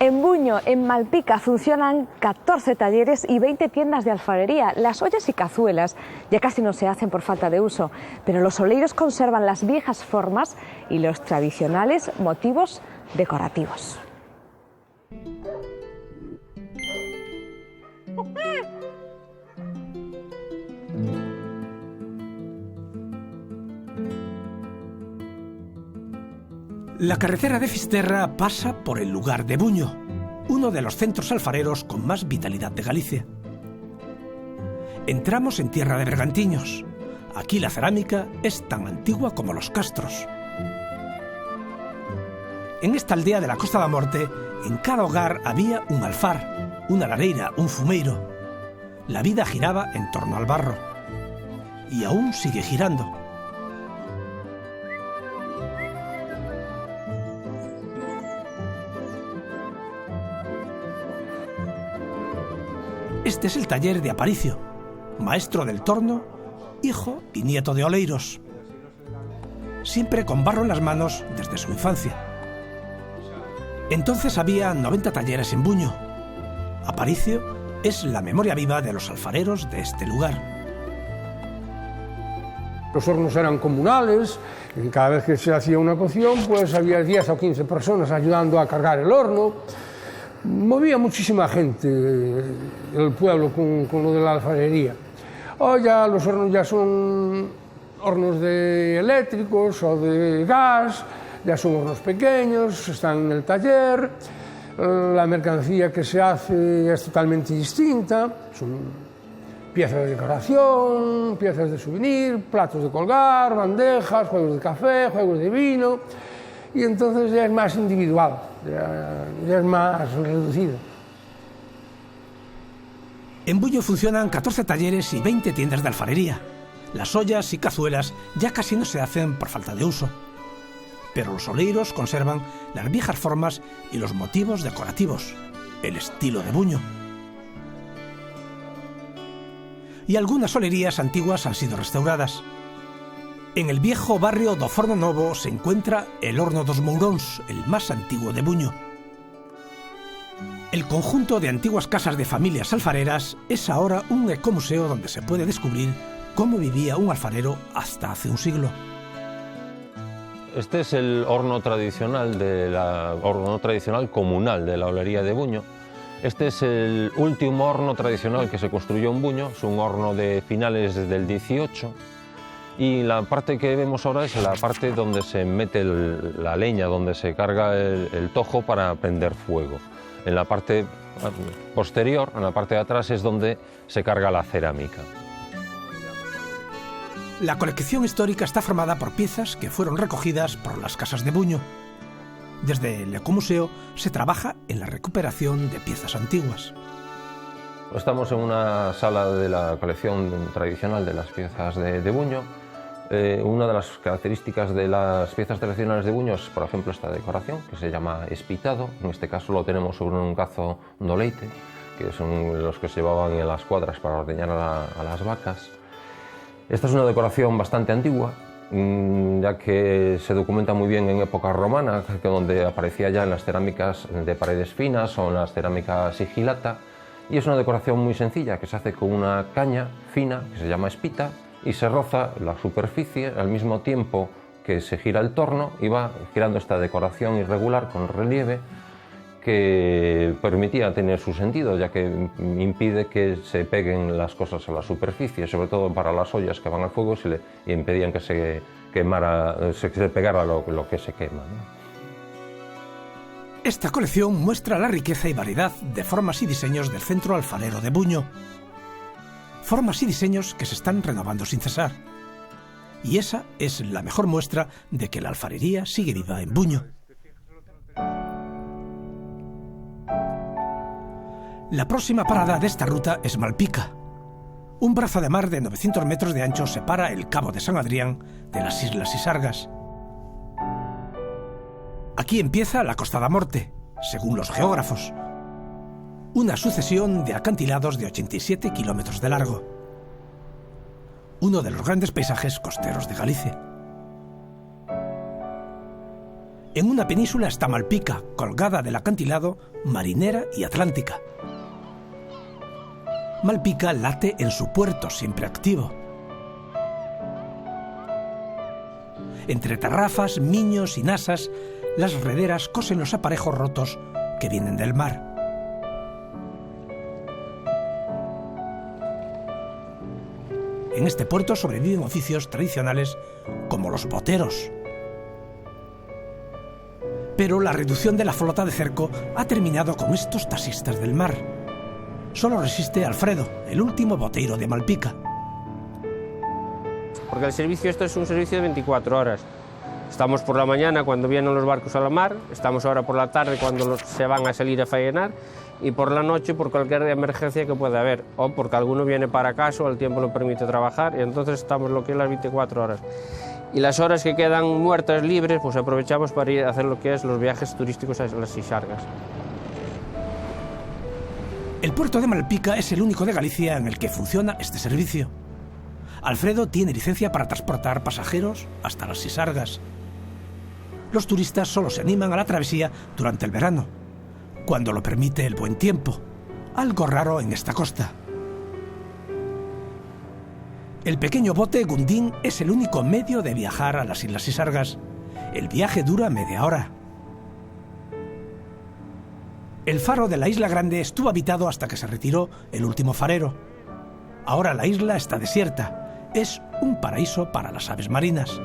En Buño, en Malpica, funcionan 14 talleres y 20 tiendas de alfarería. Las ollas y cazuelas ya casi no se hacen por falta de uso, pero los oleiros conservan las viejas formas y los tradicionales motivos decorativos. La carretera de Fisterra pasa por el lugar de Buño, uno de los centros alfareros con más vitalidad de Galicia. Entramos en tierra de bergantiños. Aquí la cerámica es tan antigua como los castros. En esta aldea de la Costa da Morte, en cada hogar había un alfar, una lareira, un fumeiro. La vida giraba en torno al barro. Y aún sigue girando. Este es el taller de Aparicio, maestro del torno, hijo y nieto de oleiros. Siempre con barro en las manos desde su infancia. Entonces había 90 talleres en Buño. Aparicio es la memoria viva de los alfareros de este lugar. Los hornos eran comunales, y cada vez que se hacía una cocción, pues había 10 o 15 personas ayudando a cargar el horno. Movía muchísima gente el pueblo con lo de la alfarería. Hoy ya los hornos ya son hornos de eléctricos o de gas, ya son hornos pequeños, están en el taller, la mercancía que se hace es totalmente distinta, son piezas de decoración, piezas de souvenir, platos de colgar, bandejas, juegos de café, juegos de vino, y entonces ya es más individual, ya es más reducido. En Buño funcionan 14 talleres y 20 tiendas de alfarería. Las ollas y cazuelas ya casi no se hacen por falta de uso. Pero los oleiros conservan las viejas formas y los motivos decorativos, el estilo de Buño. Y algunas olerías antiguas han sido restauradas. En el viejo barrio do Forno Novo se encuentra el Horno dos Mouróns, el más antiguo de Buño. El conjunto de antiguas casas de familias alfareras es ahora un ecomuseo donde se puede descubrir cómo vivía un alfarero hasta hace un siglo. Este es el horno tradicional comunal de la olería de Buño. Este es el último horno tradicional que se construyó en Buño, es un horno de finales del 18. Y la parte que vemos ahora es la parte donde se mete la leña, donde se carga el tojo para prender fuego. En la parte posterior, en la parte de atrás, es donde se carga la cerámica. La colección histórica está formada por piezas que fueron recogidas por las casas de Buño. Desde el ecomuseo se trabaja en la recuperación de piezas antiguas. Estamos en una sala de la colección tradicional de las piezas de Buño. Una de las características de las piezas tradicionales de Buño es, por ejemplo, esta decoración, que se llama espitado. En este caso lo tenemos sobre un cazo do leite, que son los que se llevaban en las cuadras para ordeñar a las vacas. Esta es una decoración bastante antigua, ya que se documenta muy bien en época romana, donde aparecía ya en las cerámicas de paredes finas o en las cerámicas sigilata. Y es una decoración muy sencilla, que se hace con una caña fina, que se llama espita, y se roza la superficie al mismo tiempo que se gira el torno y va girando esta decoración irregular con relieve que permitía tener su sentido, ya que impide que se peguen las cosas a la superficie, sobre todo para las ollas que van al fuego y impedían que se pegara lo que se quema, ¿no? Esta colección muestra la riqueza y variedad de formas y diseños del centro alfarero de Buño. Formas y diseños que se están renovando sin cesar. Y esa es la mejor muestra de que la alfarería sigue viva en Buño. La próxima parada de esta ruta es Malpica. Un brazo de mar de 900 metros de ancho separa el Cabo de San Adrián de las Islas Isargas. Aquí empieza la Costa da Morte, según los geógrafos. Una sucesión de acantilados de 87 kilómetros de largo. Uno de los grandes paisajes costeros de Galicia. En una península está Malpica, colgada del acantilado Marinera y Atlántica. Malpica late en su puerto, siempre activo. Entre tarrafas, miños y nasas, las rederas cosen los aparejos rotos que vienen del mar. En este puerto sobreviven oficios tradicionales como los boteros. Pero la reducción de la flota de cerco ha terminado con estos taxistas del mar. Solo resiste Alfredo, el último boteiro de Malpica. Porque el servicio esto es un servicio de 24 horas. Estamos por la mañana cuando vienen los barcos a la mar, estamos ahora por la tarde cuando se van a salir a faenar y por la noche por cualquier emergencia que pueda haber o porque alguno viene para casa o el tiempo lo permite trabajar y entonces estamos lo que es las 24 horas. Y las horas que quedan muertas, libres, pues aprovechamos para ir a hacer lo que es los viajes turísticos a las Sisargas. El puerto de Malpica es el único de Galicia en el que funciona este servicio. Alfredo tiene licencia para transportar pasajeros hasta las Sisargas. Los turistas solo se animan a la travesía durante el verano, cuando lo permite el buen tiempo, algo raro en esta costa. El pequeño bote Gundín es el único medio de viajar a las Islas Sisargas. El viaje dura media hora. El faro de la Isla Grande estuvo habitado hasta que se retiró el último farero. Ahora la isla está desierta. Es un paraíso para las aves marinas.